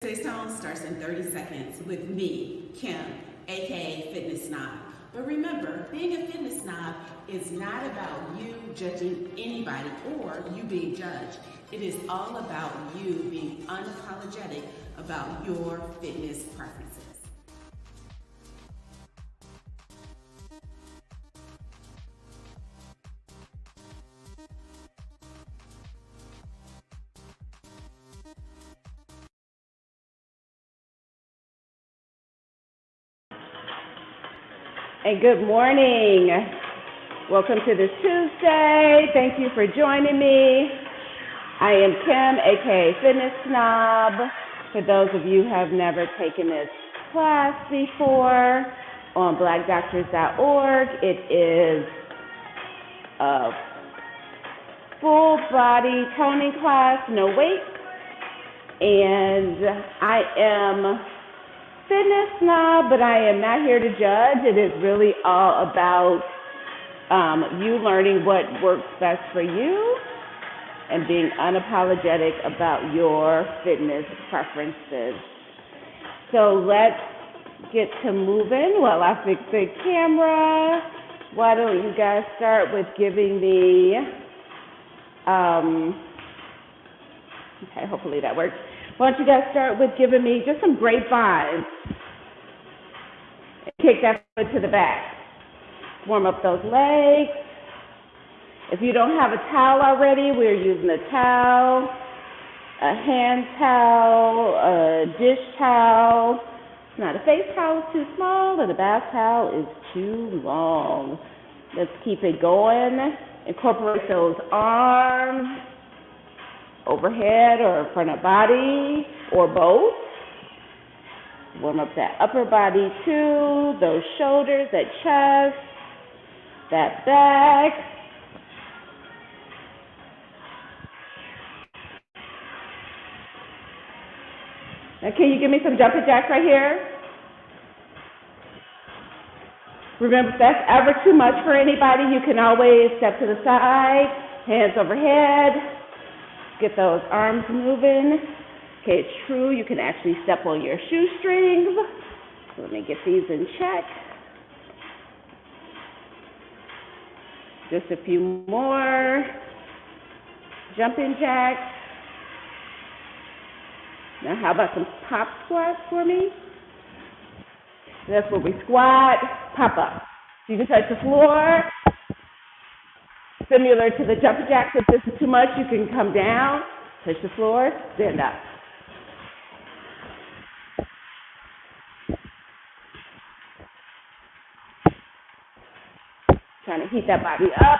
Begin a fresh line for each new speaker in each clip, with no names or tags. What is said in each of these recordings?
Today's tone starts in 30 seconds with me, Kim, aka Fitness Snob. But remember, being a fitness snob is not about you judging anybody or you being judged. It is all about you being unapologetic about your fitness preferences.
And good morning. Welcome to this Tuesday. Thank you for joining me. I am Kim, aka Fitness Snob. For those of you who have never taken this class before, on blackdoctors.org, it is a full body toning class, no weights. And I am Fitness Snob, but I am not here to judge. It is really all about you learning what works best for you and being unapologetic about your fitness preferences. So let's get to moving while I fix the camera. Why don't you guys start with giving me, okay, hopefully that works. Why don't you guys start with giving me just some grapevines. Kick that foot to the back. Warm up those legs. If you don't have a towel already, we're using a towel, a hand towel, a dish towel. Now the face towel is too small and the bath towel is too long. Let's keep it going. Incorporate those arms overhead or front of body or both. Warm up that upper body too, those shoulders, that chest, that back. Now can you give me some jumping jacks right here? Remember, if that's ever too much for anybody, you can always step to the side, hands overhead, get those arms moving. Okay, it's true, you can actually step on your shoestrings. So let me get these in check. Just a few more. Jumping jacks. Now how about some pop squats for me? That's where we squat, pop up. You can touch the floor. Similar to the jumping jacks, if this is too much, you can come down, touch the floor, stand up. Trying to heat that body up.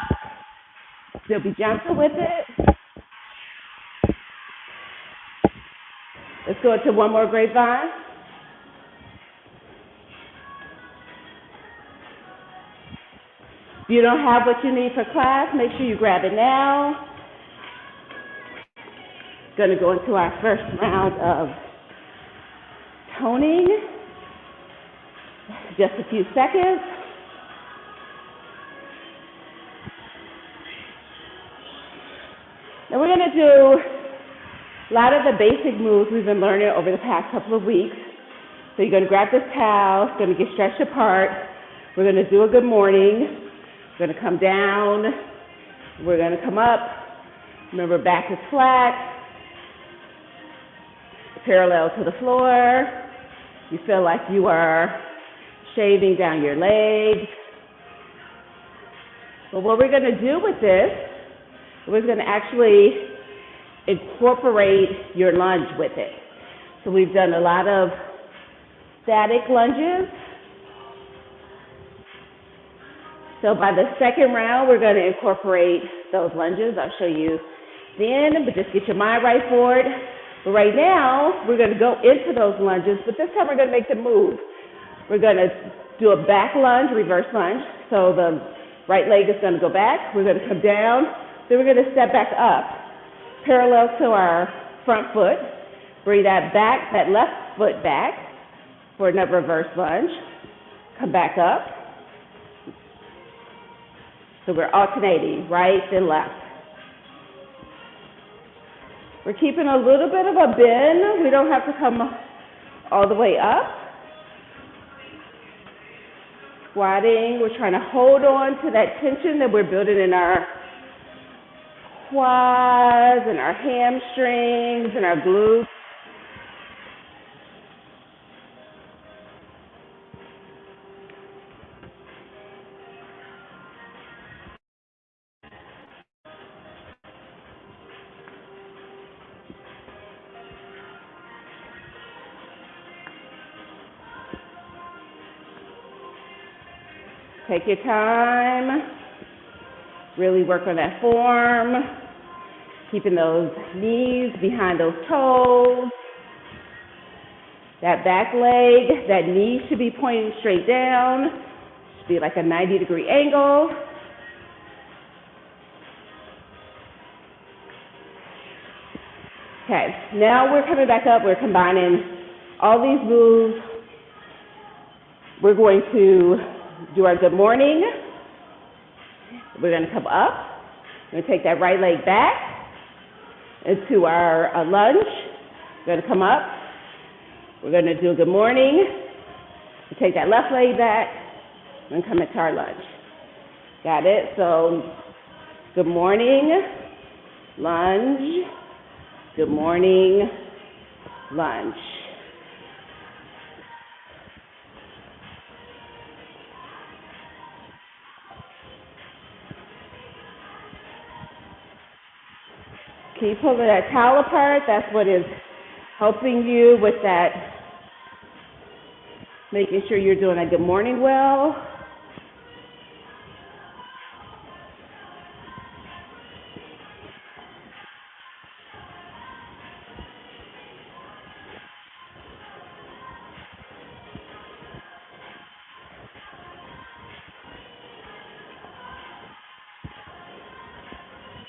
Still be gentle with it. Let's go into one more grapevine. If you don't have what you need for class, make sure you grab it now. Going to go into our first round of toning. Just a few seconds. Now we're going to do a lot of the basic moves we've been learning over the past couple of weeks. So you're going to grab this towel, it's going to get stretched apart. We're going to do a good morning. We're going to come down. We're going to come up. Remember, back is flat, parallel to the floor. You feel like you are shaving down your legs. But what we're going to do with this, we're going to actually incorporate your lunge with it. So we've done a lot of static lunges. So by the second round, we're going to incorporate those lunges. I'll show you then, but just get your mind right for it. But right now, we're going to go into those lunges, but this time we're going to make them move. We're going to do a back lunge, reverse lunge. So the right leg is going to go back. We're going to come down. Then we're going to step back up, parallel to our front foot. Bring that back, that left foot back for another reverse lunge. Come back up. So we're alternating right and left. We're keeping a little bit of a bend. We don't have to come all the way up. Squatting, we're trying to hold on to that tension that we're building in our quads and our hamstrings and our glutes. Take your time, really work on that form, keeping those knees behind those toes. That back leg, that knee should be pointing straight down, should be like a 90-degree angle. Okay, now we're coming back up, we're combining all these moves. We're going to do our good morning. We're going to come up. We're going to take that right leg back into our lunge. We're going to come up. We're going to do a good morning. We take that left leg back and come into our lunge. Got it? So good morning, lunge. Good morning, lunge. Keep pulling that towel apart. That's what is helping you with that, making sure you're doing a good morning well.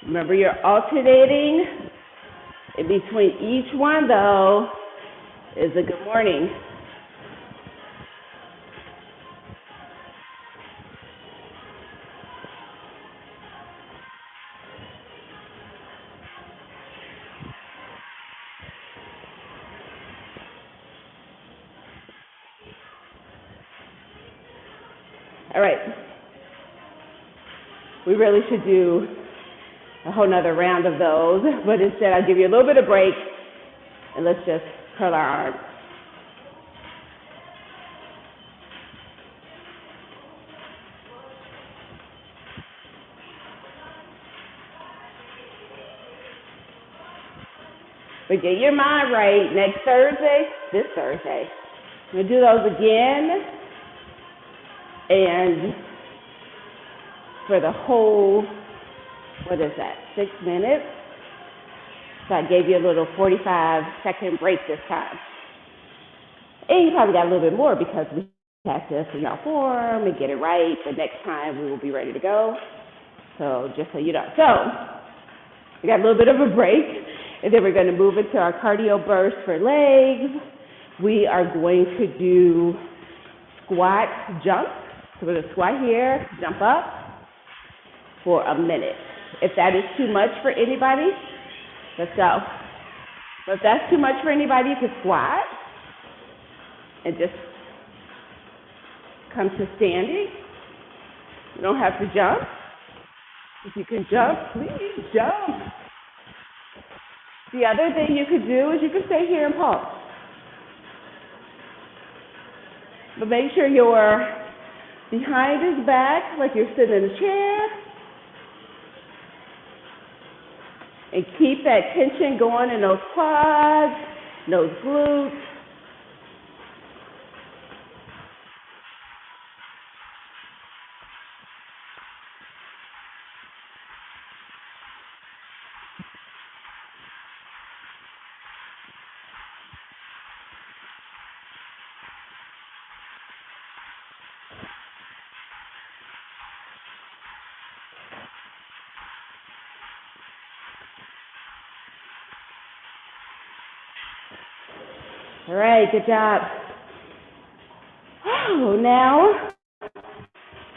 Remember, you're alternating in between each one, though, is a good morning. All right. We really should do a whole nother round of those, but instead I'll give you a little bit of break and let's just curl our arms. But get your mind right. Next Thursday, this Thursday, we'll do those again, and for the whole, what is that, 6 minutes? So I gave you a little 45-second break this time. And you probably got a little bit more because we had to figure out form and get it right. The next time we will be ready to go. So just so you know. So we got a little bit of a break, and then we're going to move into our cardio burst for legs. We are going to do squat jump. So we're going to squat here, jump up for a minute. If that is too much for anybody, let's go. But if that's too much for anybody, you can squat and just come to standing. You don't have to jump. If you can jump, please jump. The other thing you could do is you can stay here and pulse. But make sure your behind is back, like you're sitting in a chair. And keep that tension going in those quads, those glutes. All right, good job. Oh, now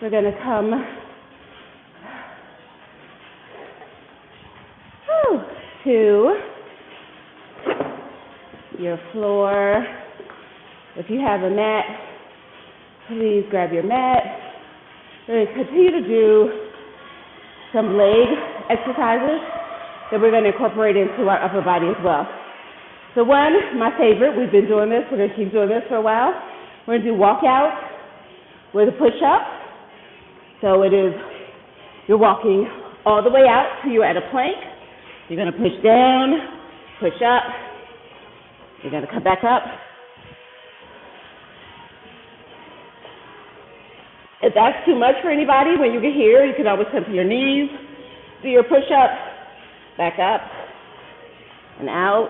we're going to come to your floor. If you have a mat, please grab your mat. We're going to continue to do some leg exercises that we're going to incorporate into our upper body as well. So one, my favorite, we've been doing this, we're going to keep doing this for a while. We're going to do walkout with a push-up. So it is, you're walking all the way out till you're at a plank. You're going to push down, push up. You're going to come back up. If that's too much for anybody, when you get here, you can always come to your knees, do your push-up, back up, and out.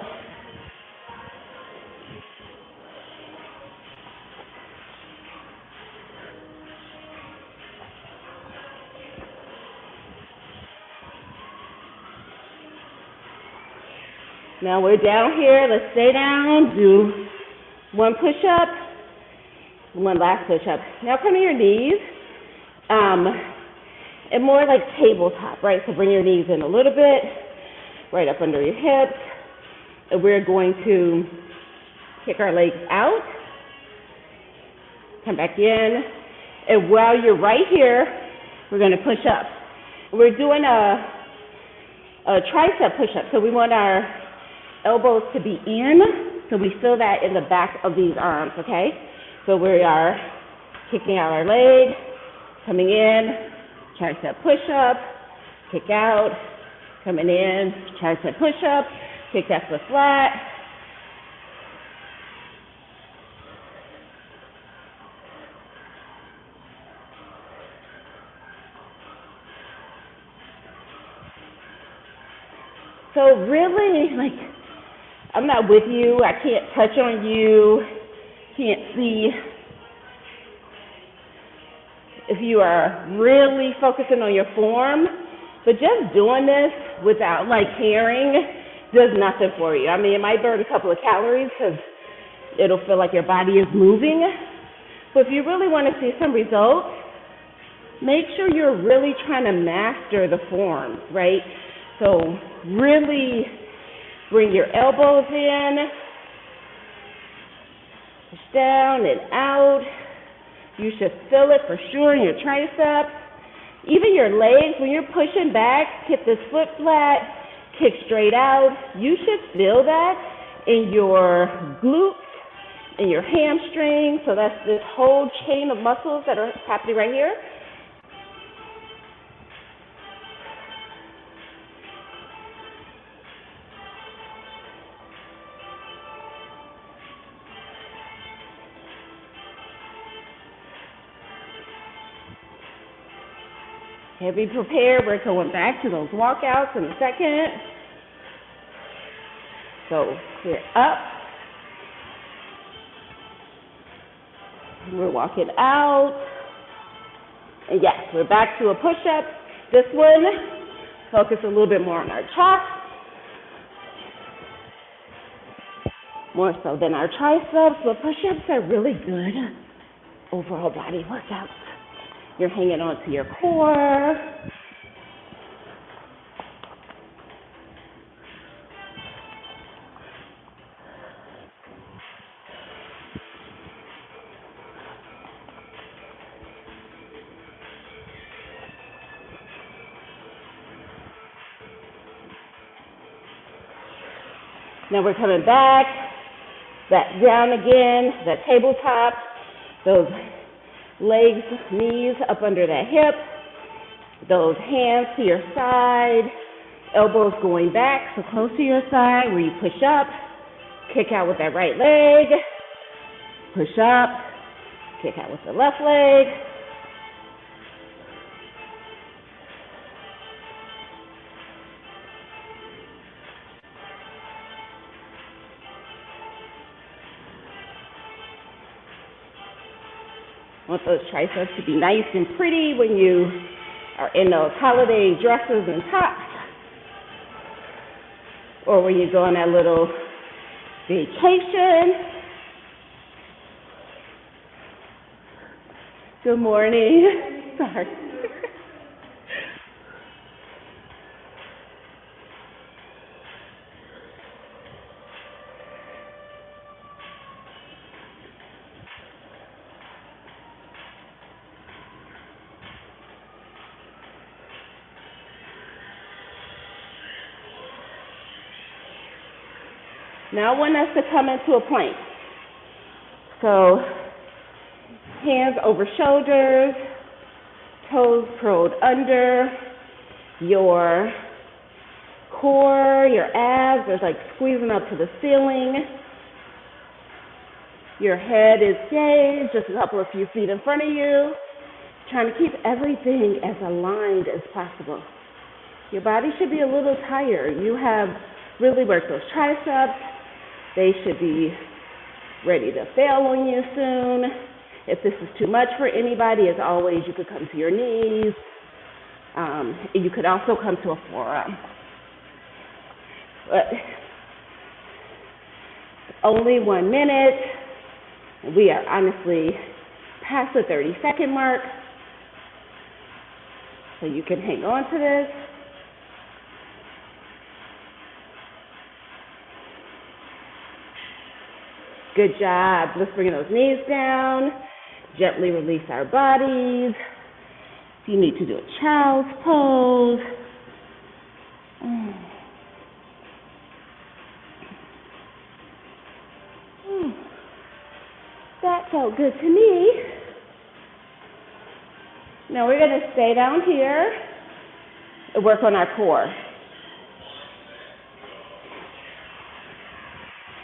Now we're down here. Let's stay down. Do one push-up, one last push-up. Now come to your knees, and more like tabletop, right? So bring your knees in a little bit, right up under your hips. And we're going to kick our legs out, come back in, and while you're right here, we're going to push up. We're doing a tricep push-up, so we want our elbows to be in, so we feel that in the back of these arms, okay? So we are kicking out our leg, coming in, tricep push-up, kick out, coming in, tricep push-up, kick that foot flat. So really, like, I'm not with you. I can't touch on you. Can't see if you are really focusing on your form. But just doing this without, like, caring does nothing for you. I mean, it might burn a couple of calories because it'll feel like your body is moving. But if you really want to see some results, make sure you're really trying to master the forms, right? So really bring your elbows in, push down and out. You should feel it for sure in your triceps. Even your legs, when you're pushing back, hit this foot flat, kick straight out. You should feel that in your glutes, in your hamstrings. So that's this whole chain of muscles that are happening right here. Okay, be prepared. We're going back to those walkouts in a second. So we're up. We're walking out. And yes, we're back to a push-up. This one, focus a little bit more on our chest. More so than our triceps, but push-ups are really good overall body workouts. You're hanging on to your core. Now we're coming back down again, that tabletop, those legs, knees up under that hip, those hands to your side, elbows going back, so close to your side where you push up, kick out with that right leg, push up, kick out with the left leg. Want those triceps to be nice and pretty when you are in those holiday dresses and tops, or when you go on that little vacation. Good morning. Sorry. Now I want us to come into a plank. So hands over shoulders, toes curled under, your core, your abs are like squeezing up to the ceiling. Your head is gauged, just a few feet in front of you. Trying to keep everything as aligned as possible. Your body should be a little tired. You have really worked those triceps. They should be ready to fail on you soon. If this is too much for anybody, as always, you could come to your knees. You could also come to a forearm. But only 1 minute. We are honestly past the 30-second mark. So you can hang on to this. Good job. Let's bring those knees down. Gently release our bodies. If you need to do a child's pose. That felt good to me. Now we're going to stay down here and work on our core.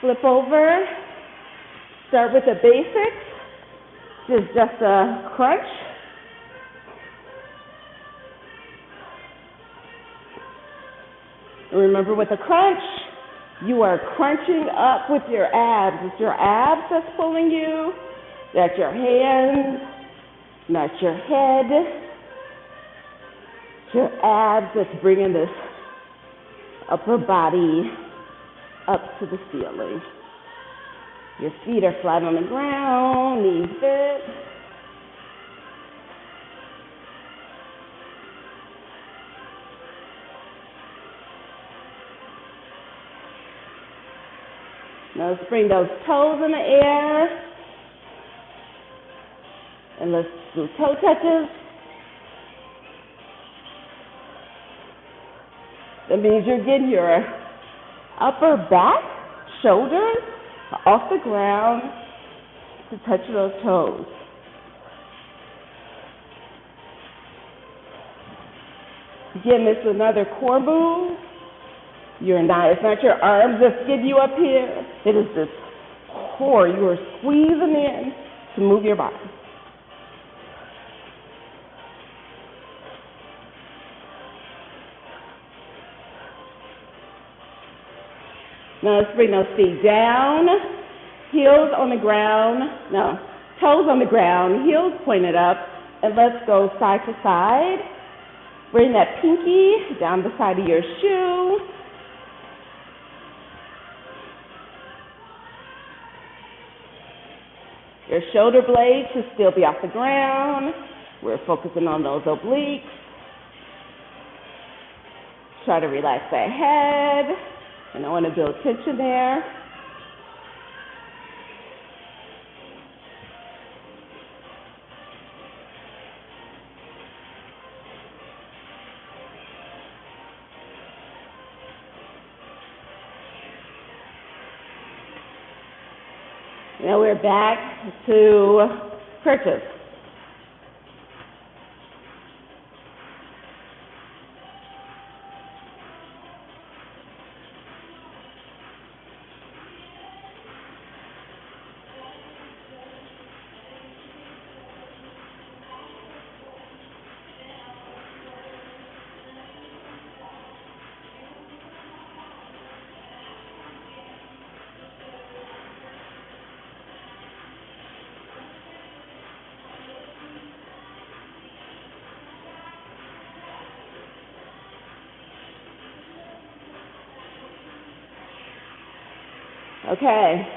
Flip over. Start with the basics. Just a crunch. And remember, with a crunch, you are crunching up with your abs. It's your abs that's pulling you. That's your hands, not your head. It's your abs that's bringing this upper body up to the ceiling. Your feet are flat on the ground, knees bent. Now let's bring those toes in the air. And let's do toe touches. That means you're getting your upper back, shoulders off the ground to touch those toes. Again, this is another core move. It's not your arms that's getting you up here. It is this core. You are squeezing in to move your body. Now let's bring those feet down, heels on the ground, toes on the ground, heels pointed up, and let's go side to side. Bring that pinky down the side of your shoe. Your shoulder blades should still be off the ground. We're focusing on those obliques. Try to relax that head. And I want to build tension there. Now we're back to crunches. Okay,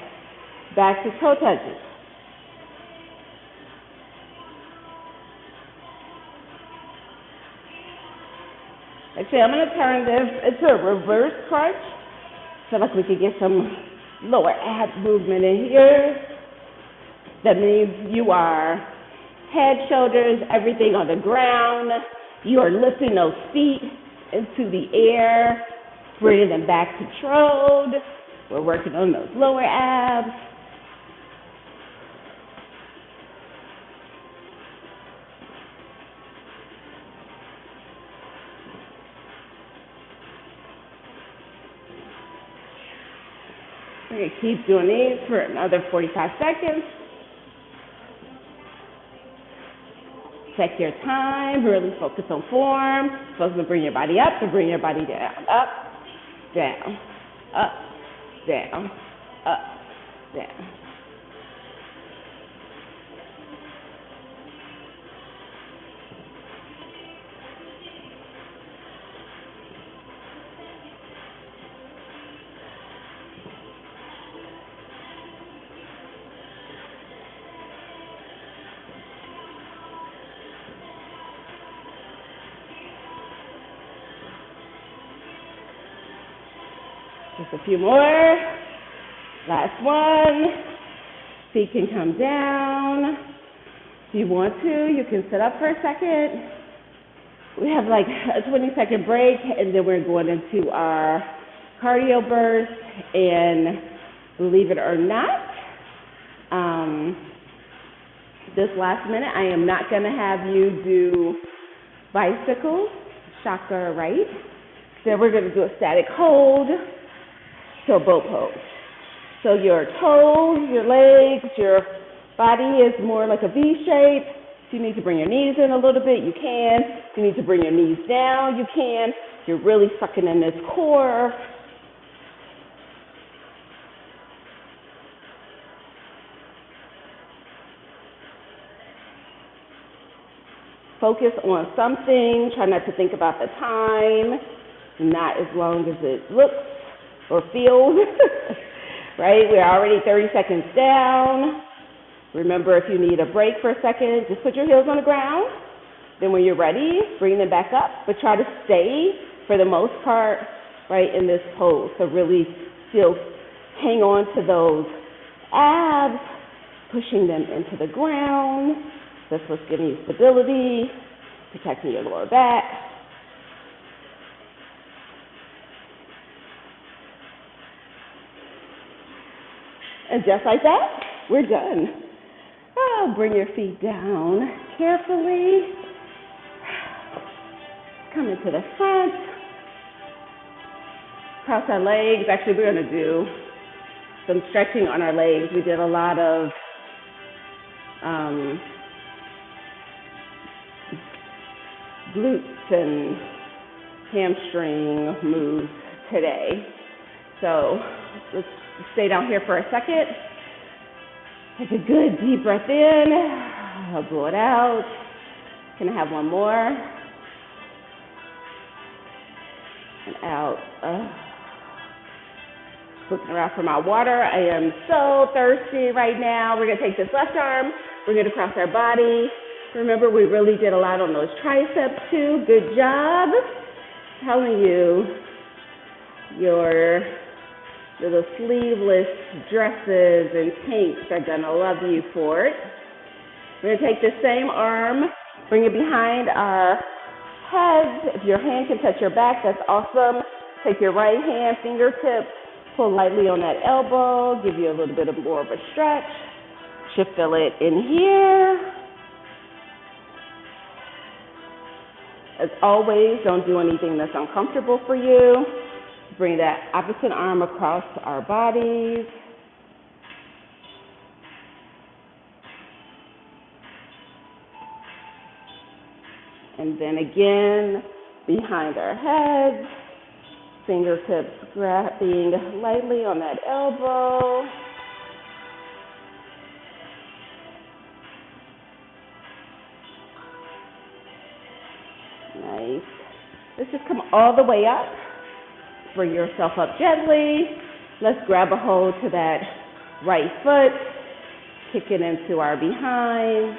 back to toe touches. Actually, I'm going to turn this into a reverse crunch. So like we could get some lower ab movement in here. That means you are head, shoulders, everything on the ground. You are lifting those feet into the air, bringing them back controlled. We're working on those lower abs. We're going to keep doing these for another 45 seconds. Check your time, really focus on form. Focus on bring your body up and bring your body down. Up, down, up, down, up, down. Just a few more. Last one. Feet can come down. If you want to, you can sit up for a second. We have like a 20-second break, and then we're going into our cardio burst. And believe it or not, this last minute, I am not going to have you do bicycles, shocker, right? Then we're going to do a static hold. So boat pose. So your toes, your legs, your body is more like a V shape. If you need to bring your knees in a little bit, you can. If you need to bring your knees down, you can. You're really sucking in this core. Focus on something. Try not to think about the time. Not as long as it looks or feels, right? We're already 30 seconds down. Remember, if you need a break for a second, just put your heels on the ground. Then when you're ready, bring them back up, but try to stay, for the most part, right, in this pose. So really still hang on to those abs, pushing them into the ground. That's what's giving you stability, protecting your lower back. And just like that, we're done. Oh, bring your feet down carefully. Come into the front. Cross our legs. Actually, we're going to do some stretching on our legs. We did a lot of glutes and hamstring moves today. So let's stay down here for a second. Take a good deep breath in. I'll blow it out. Can I have one more? And out. Looking around for my water. I am so thirsty right now. We're going to take this left arm. We're going to cross our body. Remember, we really did a lot on those triceps too. Good job. I'm telling you, your little sleeveless dresses and tanks are going to love you for it. We're going to take this same arm, bring it behind our heads. If your hand can touch your back, that's awesome. Take your right hand, fingertips, pull lightly on that elbow, give you a little bit more of a stretch. Should feel it in here. As always, don't do anything that's uncomfortable for you. Bring that opposite arm across our bodies. And then again, behind our heads, fingertips grabbing lightly on that elbow. Nice. Let's just come all the way up. Bring yourself up gently. Let's grab a hold to that right foot. Kick it into our behind.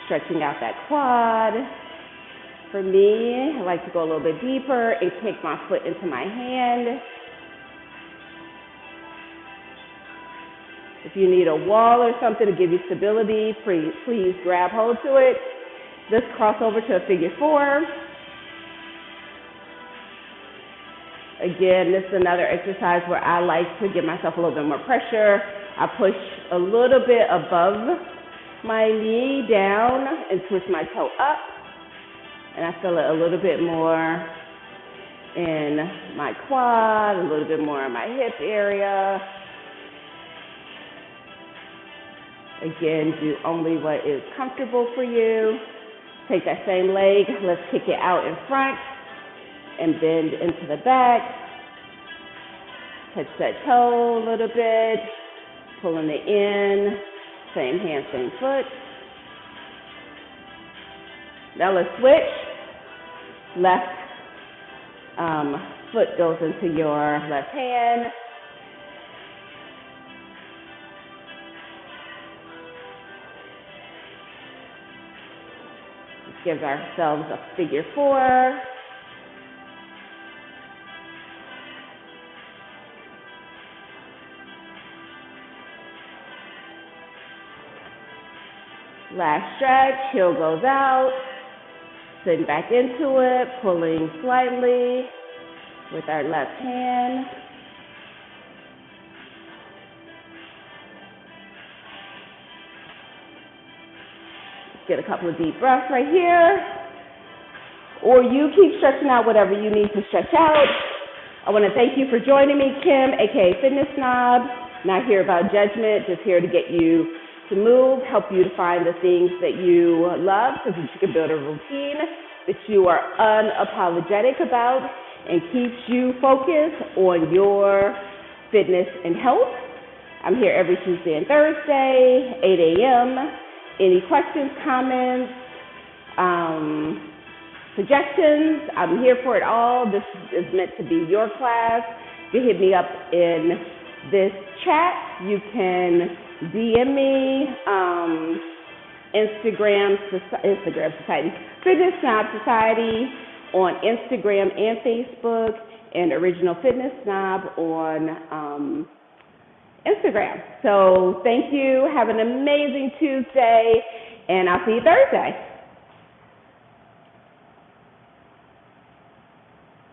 Stretching out that quad. For me, I like to go a little bit deeper and kick my foot into my hand. If you need a wall or something to give you stability, please grab hold to it. Let's cross over to a figure four. Again, this is another exercise where I like to give myself a little bit more pressure. I push a little bit above my knee down and twist my toe up. And I feel it a little bit more in my quad, a little bit more in my hip area. Again, do only what is comfortable for you. Take that same leg, let's kick it out in front and bend into the back. Touch that toe a little bit, pulling it in, same hand, same foot. Now let's switch. Left foot goes into your left hand. Give ourselves a figure 4. Last stretch, heel goes out, sitting back into it, pulling slightly with our left hand. Get a couple of deep breaths right here. Or you keep stretching out whatever you need to stretch out. I want to thank you for joining me, Kim, aka Fitness Snob. Not here about judgment, just here to get you to move, help you to find the things that you love so that you can build a routine that you are unapologetic about and keeps you focused on your fitness and health. I'm here every Tuesday and Thursday, 8 a.m. Any questions, comments, suggestions, I'm here for it all. This is meant to be your class. You hit me up in this chat. You can DM me, Instagram Society, Fitness Snob Society on Instagram and Facebook, and Original Fitness Snob on Instagram. So thank you. Have an amazing Tuesday, and I'll see you Thursday.